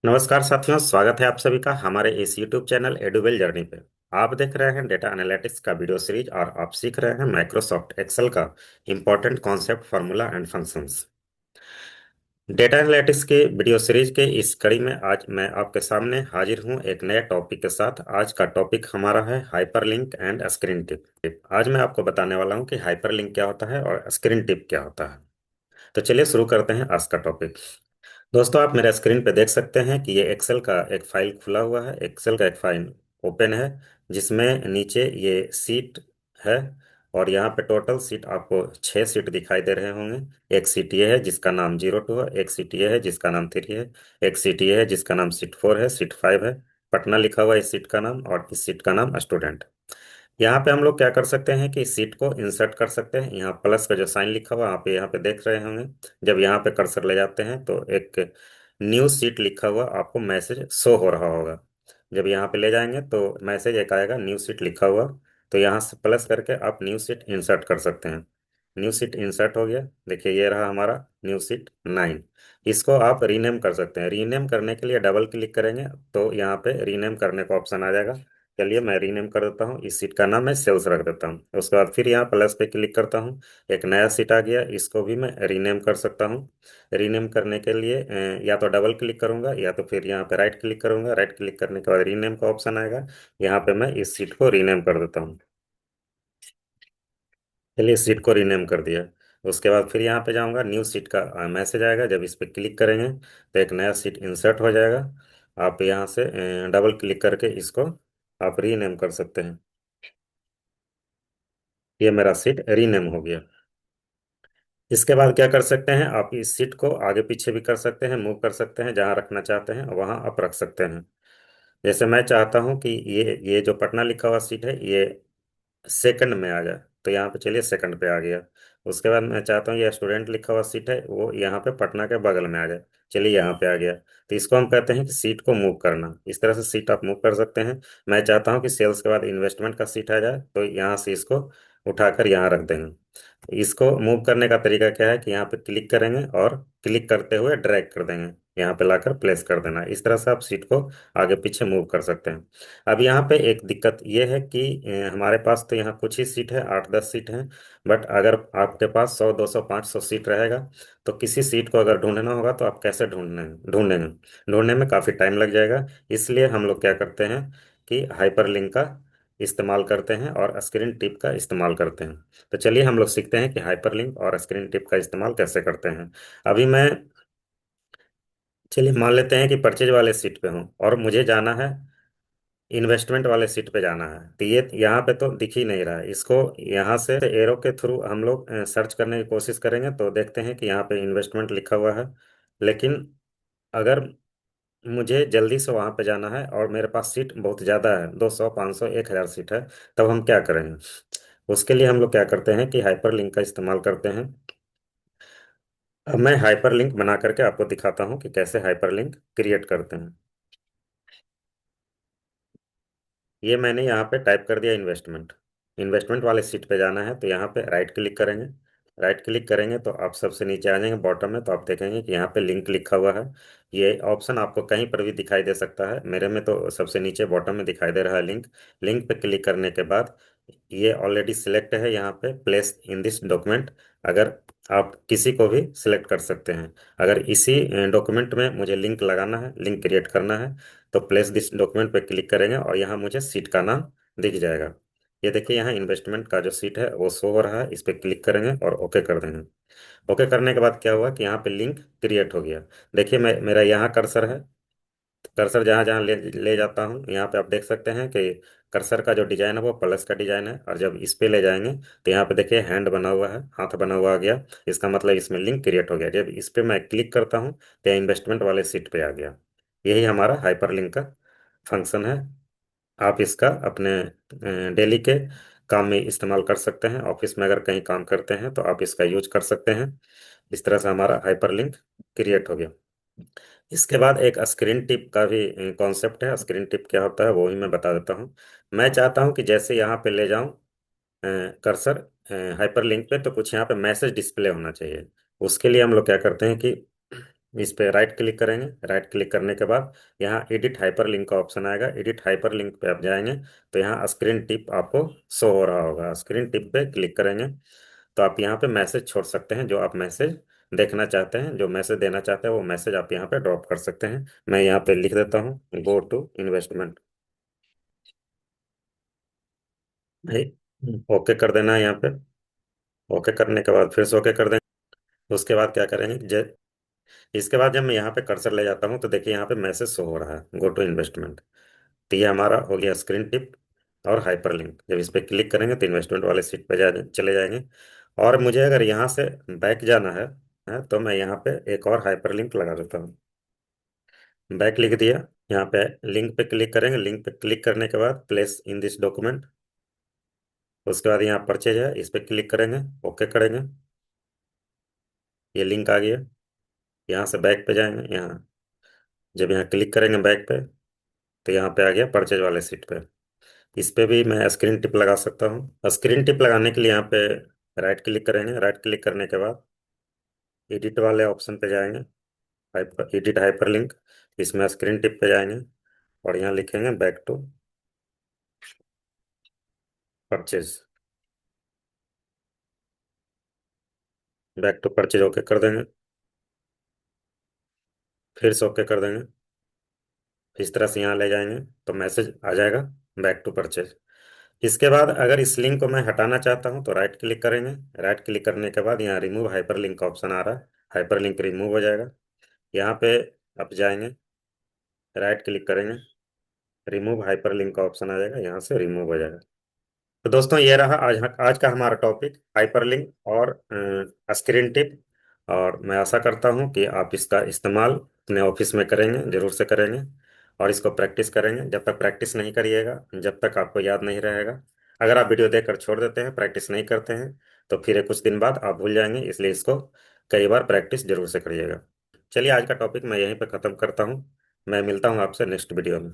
नमस्कार साथियों, स्वागत है आप सभी का हमारे इस YouTube चैनल एडुवेल जर्नी पे। आप देख रहे हैं डेटा एनालिटिक्स का वीडियो सीरीज और आप सीख रहे हैं माइक्रोसॉफ्ट एक्सेल का important concept, formula and functions. Data analytics के वीडियो सीरीज के इस कड़ी में आज मैं आपके सामने हाजिर हूं एक नए टॉपिक के साथ। आज का टॉपिक हमारा है हाइपरलिंक एंड स्क्रीन टिप। आज मैं आपको बताने वाला हूं कि हाइपरलिंक क्या होता है और स्क्रीन टिप क्या होता है। तो चलिए शुरू करते हैं आज का टॉपिक। दोस्तों, आप मेरे स्क्रीन पे देख सकते हैं कि ये एक्सेल का एक फाइल खुला हुआ है। एक्सेल का एक फाइल ओपन है जिसमें नीचे ये सीट है और यहाँ पे टोटल सीट आपको 6 सीट दिखाई दे रहे होंगे। एक सीट ये है जिसका नाम 02 है, एक सीट ये है जिसका नाम 3 है, एक सीट ये है जिसका नाम सीट 4 है, सीट 5 है। पटना लिखा हुआ है इस सीट का नाम और इस सीट का नाम स्टूडेंट। यहाँ पे हम लोग क्या कर सकते हैं कि सीट को इंसर्ट कर सकते हैं। यहाँ प्लस का जो साइन लिखा हुआ है यहाँ पे देख रहे होंगे। जब यहाँ पे कर्सर ले जाते हैं तो एक न्यू सीट लिखा हुआ आपको मैसेज शो हो रहा होगा। जब यहाँ पे ले जाएंगे तो मैसेज एक आएगा न्यू सीट लिखा हुआ। तो यहाँ से प्लस करके आप न्यू सीट इंसर्ट कर सकते हैं। न्यू सीट इंसर्ट हो गया। देखिए ये रहा हमारा न्यू सीट 9। इसको आप रीनेम कर सकते हैं। रीनेम करने के लिए डबल क्लिक करेंगे तो यहाँ पे रीनेम करने का ऑप्शन आ जाएगा। चलिए मैं रीनेम कर देता हूँ। इस सीट का नाम मैं सेल्स रख देता हूँ। उसके बाद फिर यहाँ प्लस पे क्लिक करता हूँ। एक नया सीट आ गया, इसको भी मैं रीनेम कर सकता हूँ। रीनेम करने के लिए या तो डबल क्लिक करूंगा या तो फिर यहाँ पे राइट क्लिक करूंगा। राइट क्लिक करने के बाद रीनेम का ऑप्शन आएगा। यहाँ पे मैं इस सीट को रीनेम कर देता हूँ। चलिए इस सीट को रीनेम कर दिया। उसके बाद फिर यहाँ पे जाऊंगा, न्यू सीट का मैसेज आएगा। जब इस पे क्लिक करेंगे तो एक नया सीट इंसर्ट हो जाएगा। आप यहाँ से डबल क्लिक करके इसको आप रीनेम कर सकते हैं। ये मेरा सीट रीनेम हो गया। इसके बाद क्या कर सकते हैं, आप इस सीट को आगे पीछे भी कर सकते हैं, मूव कर सकते हैं। जहां रखना चाहते हैं वहां आप रख सकते हैं। जैसे मैं चाहता हूं कि ये जो पटना लिखा हुआ सीट है ये सेकंड में आ जाए, तो यहाँ पे चलिए सेकंड पे आ गया। उसके बाद मैं चाहता हूँ ये स्टूडेंट लिखा हुआ सीट है वो यहाँ पे पटना के बगल में आ जाए। चलिए यहाँ पे आ गया। तो इसको हम कहते हैं कि सीट को मूव करना। इस तरह से सीट आप मूव कर सकते हैं। मैं चाहता हूँ कि सेल्स के बाद इन्वेस्टमेंट का सीट आ जाए, तो यहाँ से इसको उठाकर यहाँ रख देंगे। इसको मूव करने का तरीका क्या है कि यहाँ पे क्लिक करेंगे और क्लिक करते हुए ड्रैग कर देंगे, यहाँ पे लाकर प्लेस कर देना। इस तरह से आप सीट को आगे पीछे मूव कर सकते हैं। अब यहाँ पे एक दिक्कत ये है कि हमारे पास तो यहाँ कुछ ही सीट है, 8-10 सीट हैं। बट अगर आपके पास 100, 200, 500 सीट रहेगा तो किसी सीट को अगर ढूंढना होगा तो आप कैसे ढूंढेंगे। ढूंढने में काफ़ी टाइम लग जाएगा। इसलिए हम लोग क्या करते हैं कि हाइपरलिंक का इस्तेमाल करते हैं और स्क्रीन टिप का इस्तेमाल करते हैं। तो चलिए हम लोग सीखते हैं कि हाइपरलिंक और स्क्रीन टिप का इस्तेमाल कैसे करते हैं। अभी मैं चलिए मान लेते हैं कि परचेज वाले सीट पे हूँ और मुझे जाना है इन्वेस्टमेंट वाले सीट पे जाना है। तो ये यहाँ पे तो दिख ही नहीं रहा है। इसको यहाँ से एरो के थ्रू हम लोग सर्च करने की कोशिश करेंगे तो देखते हैं कि यहाँ पे इन्वेस्टमेंट लिखा हुआ है। लेकिन अगर मुझे जल्दी से वहाँ पे जाना है और मेरे पास सीट बहुत ज़्यादा है, 200, 500, 1000 सीट है, तब हम क्या करेंगे। उसके लिए हम लोग क्या करते हैं कि हाइपर लिंक का इस्तेमाल करते हैं। अब मैं हाइपर लिंक बना करके आपको दिखाता हूँ कि कैसे हाइपर लिंक क्रिएट करते हैं। ये मैंने यहाँ पे टाइप कर दिया इन्वेस्टमेंट। इन्वेस्टमेंट वाले सीट पे जाना है तो यहाँ पे राइट क्लिक करेंगे। राइट क्लिक करेंगे तो आप सबसे नीचे आ जाएंगे बॉटम में, तो आप देखेंगे कि यहाँ पे लिंक लिखा हुआ है। ये ऑप्शन आपको कहीं पर भी दिखाई दे सकता है। मेरे में तो सबसे नीचे बॉटम में दिखाई दे रहा है लिंक। लिंक पे क्लिक करने के बाद ये ऑलरेडी सिलेक्ट है यहाँ पे प्लेस इन दिस डॉक्यूमेंट। अगर आप किसी को भी सिलेक्ट कर सकते हैं। अगर इसी डॉक्यूमेंट में मुझे लिंक लगाना है, लिंक क्रिएट करना है, तो प्लेस दिस डॉक्यूमेंट पे क्लिक करेंगे और यहाँ मुझे सीट का नाम दिख जाएगा। ये देखिए यहाँ इन्वेस्टमेंट का जो सीट है वो शो हो रहा है। इस पे क्लिक करेंगे और ओके कर देंगे। ओके करने के बाद क्या हुआ कि यहाँ पे लिंक क्रिएट हो गया। देखिए मैं मेरा यहाँ कर्सर है। कर्सर जहाँ जहाँ ले ले जाता हूँ यहाँ पे आप देख सकते हैं कि कर्सर का जो डिजाइन है वो प्लस का डिजाइन है। और जब इस पे ले जाएंगे तो यहाँ पे देखिए हैंड बना हुआ है, हाथ बना हुआ आ गया। इसका मतलब इसमें लिंक क्रिएट हो गया। जब इस पे मैं क्लिक करता हूँ तो इन्वेस्टमेंट वाले सीट पे आ गया। यही हमारा हाइपरलिंक का फंक्शन है। आप इसका अपने डेली के काम में इस्तेमाल कर सकते हैं। ऑफिस में अगर कहीं काम करते हैं तो आप इसका यूज कर सकते हैं। इस तरह से हमारा हाइपरलिंक क्रिएट हो गया। इसके बाद एक स्क्रीन टिप का भी कॉन्सेप्ट है। स्क्रीन टिप क्या होता है वो ही मैं बता देता हूँ। मैं चाहता हूँ कि जैसे यहाँ पे ले जाऊँ कर्सर हाइपरलिंक पे, तो कुछ यहाँ पे मैसेज डिस्प्ले होना चाहिए। उसके लिए हम लोग क्या करते हैं कि इस पे राइट क्लिक करेंगे। राइट क्लिक करने के बाद यहाँ एडिट हाइपर लिंक का ऑप्शन आएगा। एडिट हाइपर लिंक पे आप जाएंगे तो यहाँ स्क्रीन टिप आपको शो हो रहा होगा। स्क्रीन टिप पे क्लिक करेंगे तो आप यहाँ पे मैसेज छोड़ सकते हैं। जो आप मैसेज देखना चाहते हैं, जो मैसेज देना चाहते हैं, वो मैसेज आप यहाँ पे ड्रॉप कर सकते हैं। मैं यहाँ पे लिख देता हूँ, गो टू इन्वेस्टमेंट। ओके कर देना है यहाँ पे। ओके करने के बाद फिर से ओके कर देंगे। उसके बाद क्या करेंगे, इसके बाद जब मैं यहाँ पे कर्सर ले जाता हूँ तो देखिए यहाँ पे मैसेज शो हो रहा है, गो टू इन्वेस्टमेंट। तो ये हमारा हो गया स्क्रीन टिप और हाइपर लिंक। जब इस पर क्लिक करेंगे तो इन्वेस्टमेंट वाले सीट पे चले जाएंगे। और मुझे अगर यहाँ से बैक जाना है तो मैं यहाँ पे एक और हाइपर लिंक लगा देता हूँ। बैक लिख दिया। यहाँ पे लिंक पे क्लिक करेंगे। लिंक पे क्लिक करने के बाद प्लेस इन दिस डॉक्यूमेंट। उसके बाद यहाँ परचेज है, इस पे क्लिक करेंगे, ओके करेंगे। ये लिंक आ गया। यहाँ से बैक पे जाएंगे। यहाँ जब यहाँ क्लिक करेंगे बैक पे तो यहाँ पे आ गया परचेज वाले सीट पे। इस पे भी मैं स्क्रीन टिप लगा सकता हूँ। स्क्रीन टिप लगाने के लिए यहाँ पे राइट क्लिक करेंगे। राइट क्लिक करने के बाद एडिट वाले ऑप्शन पे जाएंगे, एडिट हाइपर लिंक। इसमें स्क्रीन टिप पे जाएंगे और यहाँ लिखेंगे back to purchase. Back to purchase okay कर देंगे। फिर से ओके कर देंगे। इस तरह से यहाँ ले जाएंगे तो मैसेज आ जाएगा, बैक टू परचेज। इसके बाद अगर इस लिंक को मैं हटाना चाहता हूँ तो राइट क्लिक करेंगे। राइट क्लिक करने के बाद यहाँ रिमूव हाइपर लिंक का ऑप्शन आ रहा है। हाइपर लिंक रिमूव हो जाएगा। यहाँ पे आप जाएंगे, राइट क्लिक करेंगे, रिमूव हाइपर लिंक का ऑप्शन आ जाएगा, यहाँ से रिमूव हो जाएगा। तो दोस्तों ये रहा आज आज का हमारा टॉपिक, हाइपरलिंक और स्क्रीन टिप। और मैं आशा करता हूँ कि आप इसका इस्तेमाल अपने ऑफिस में करेंगे, जरूर से करेंगे। और इसको प्रैक्टिस करेंगे। जब तक प्रैक्टिस नहीं करिएगा, जब तक आपको याद नहीं रहेगा। अगर आप वीडियो देखकर छोड़ देते हैं, प्रैक्टिस नहीं करते हैं, तो फिर कुछ दिन बाद आप भूल जाएंगे। इसलिए इसको कई बार प्रैक्टिस जरूर से करिएगा। चलिए आज का टॉपिक मैं यहीं पर ख़त्म करता हूँ। मैं मिलता हूँ आपसे नेक्स्ट वीडियो में।